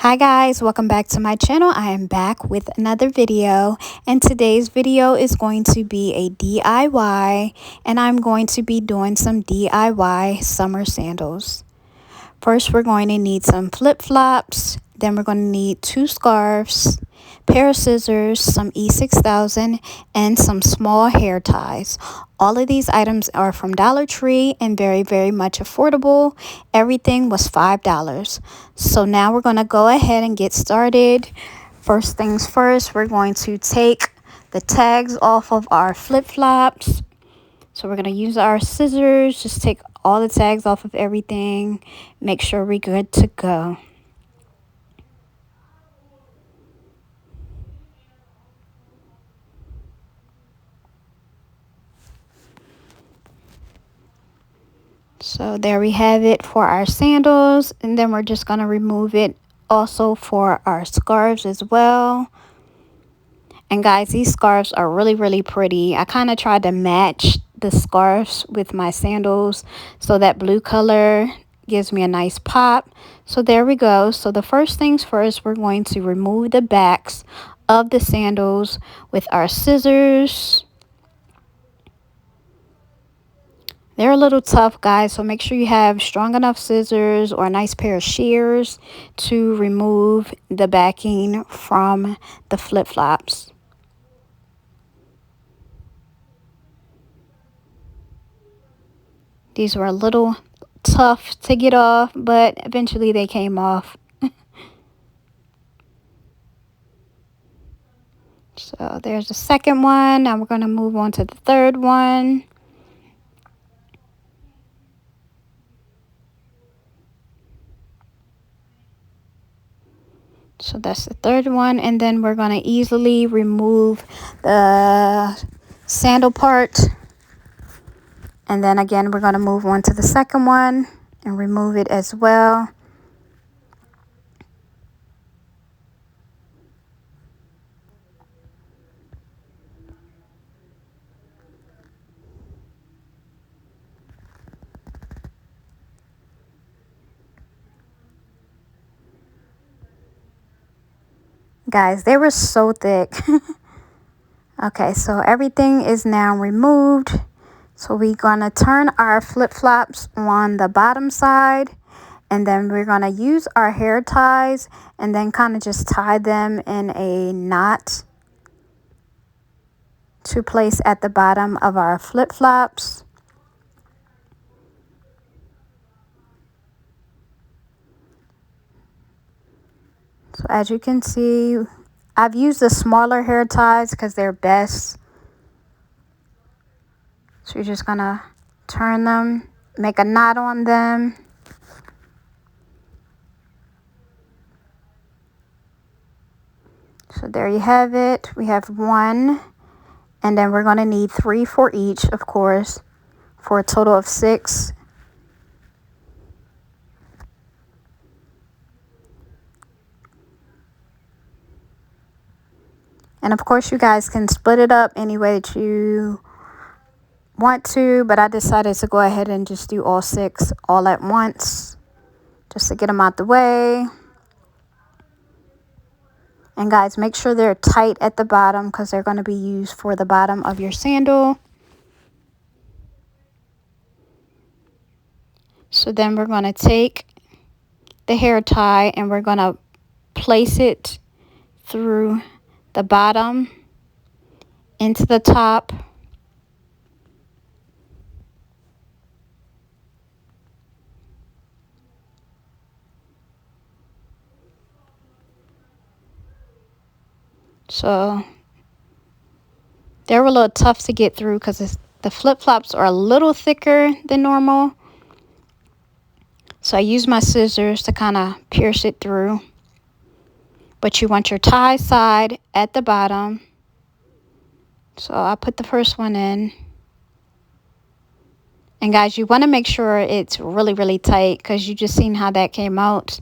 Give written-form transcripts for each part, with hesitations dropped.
Hi guys, welcome back to my channel. I am back with another video, and today's video is going to be a DIY, and I'm going to be doing some DIY summer sandals. First, we're going to need some flip-flops, then we're going to need 2 scarves, pair of scissors, some E6000, and some small hair ties. All of these items are from Dollar Tree and very much affordable. Everything was $5. So now we're going to go ahead and get started. First things first, we're going to take the tags off of our flip-flops. So we're going to use our scissors, just take all the tags off of everything, make sure we're good to go. So there we have it for our sandals, and then we're just going to remove it also for our scarves as well. And guys, these scarves are really pretty. I kind of tried to match the scarves with my sandals, so that blue color gives me a nice pop. So there we go. So the first things first, we're going to remove the backs of the sandals with our scissors. They're a little tough, guys, so make sure you have strong enough scissors or a nice pair of shears to remove the backing from the flip-flops. These were a little tough to get off, but eventually they came off. So there's the second one. Now we're going to move on to the third one. So that's the third one, and then we're going to easily remove the sandal part. And then again, we're going to move on to the second one and remove it as well. Guys, they were so thick. Okay, so everything is now removed. So we're going to turn our flip-flops on the bottom side, and then we're going to use our hair ties and then kind of just tie them in a knot to place at the bottom of our flip-flops. So as you can see, I've used the smaller hair ties because they're best. So you're just going to turn them, make a knot on them. So there you have it. We have 1, and then we're going to need 3 for each, of course, for a total of 6. And of course, you guys can split it up any way that you want to, but I decided to go ahead and just do all 6 all at once, just to get them out the way. And guys, make sure they're tight at the bottom because they're going to be used for the bottom of your sandal. So then we're going to take the hair tie and we're going to place it through the bottom into the top. So they were a little tough to get through because the flip-flops are a little thicker than normal. So I use my scissors to kind of pierce it through. But you want your tie side at the bottom. So I put the first one in. And guys, you want to make sure it's really tight because you just seen how that came out.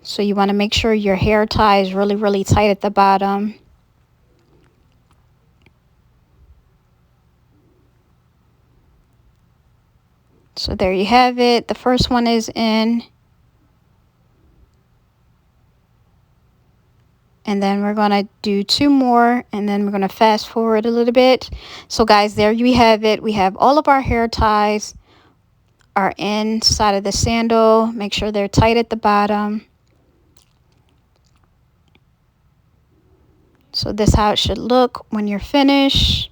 So you want to make sure your hair tie is really tight at the bottom. So there you have it. The first one is in. And then we're going to do 2 more, and then we're going to fast forward a little bit. So guys, there you have it. We have all of our hair ties are inside of the sandal. Make sure they're tight at the bottom. So this is how it should look when you're finished.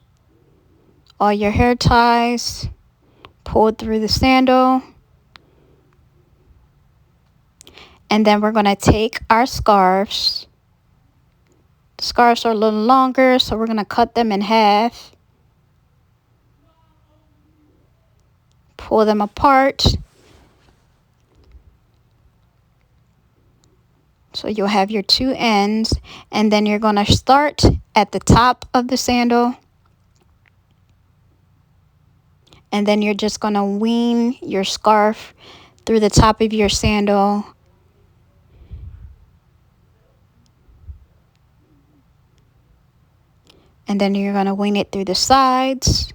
All your hair ties pulled through the sandal. And then we're going to take our scarves. The scarves are a little longer, so we're going to cut them in half. Pull them apart. So you'll have your 2 ends, and then you're going to start at the top of the sandal. And then you're just going to wean your scarf through the top of your sandal. And then you're going to wean it through the sides.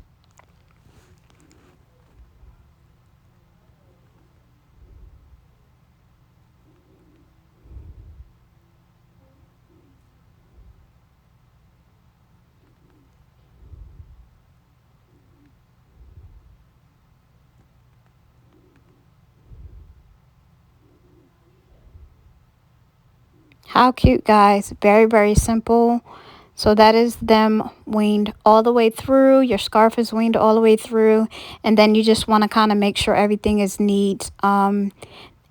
How cute, guys. Very, very simple. So that is them weaned all the way through. Your scarf is weaned all the way through. And then you just want to kind of make sure everything is neat and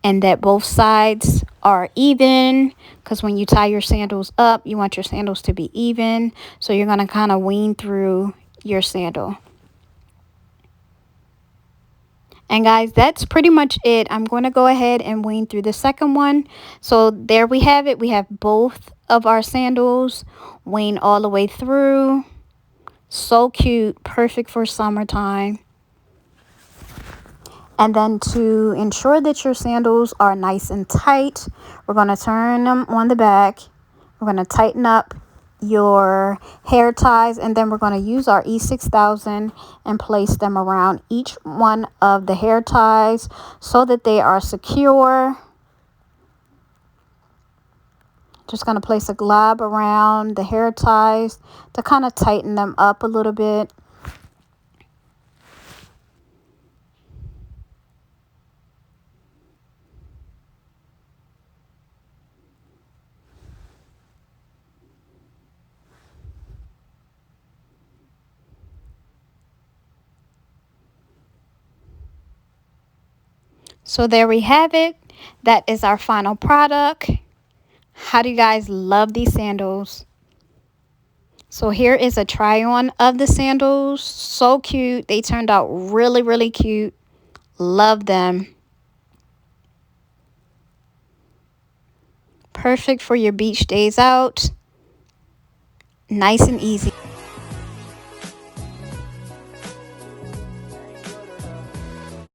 that both sides are even. Because when you tie your sandals up, you want your sandals to be even. So you're going to kind of wean through your sandal. And guys, that's pretty much it. I'm going to go ahead and wean through the second one. So there we have it. We have both of our sandals weaned all the way through. So cute. Perfect for summertime. And then to ensure that your sandals are nice and tight, we're going to turn them on the back. We're going to tighten up your hair ties, and then we're going to use our E6000 and place them around each one of the hair ties so that they are secure. Just going to place a glob around the hair ties to kind of tighten them up a little bit. So there we have it. That is our final product. How do you guys love these sandals? So here is a try on of the sandals. So cute. They turned out really, really cute. Love them. Perfect for your beach days out. Nice and easy.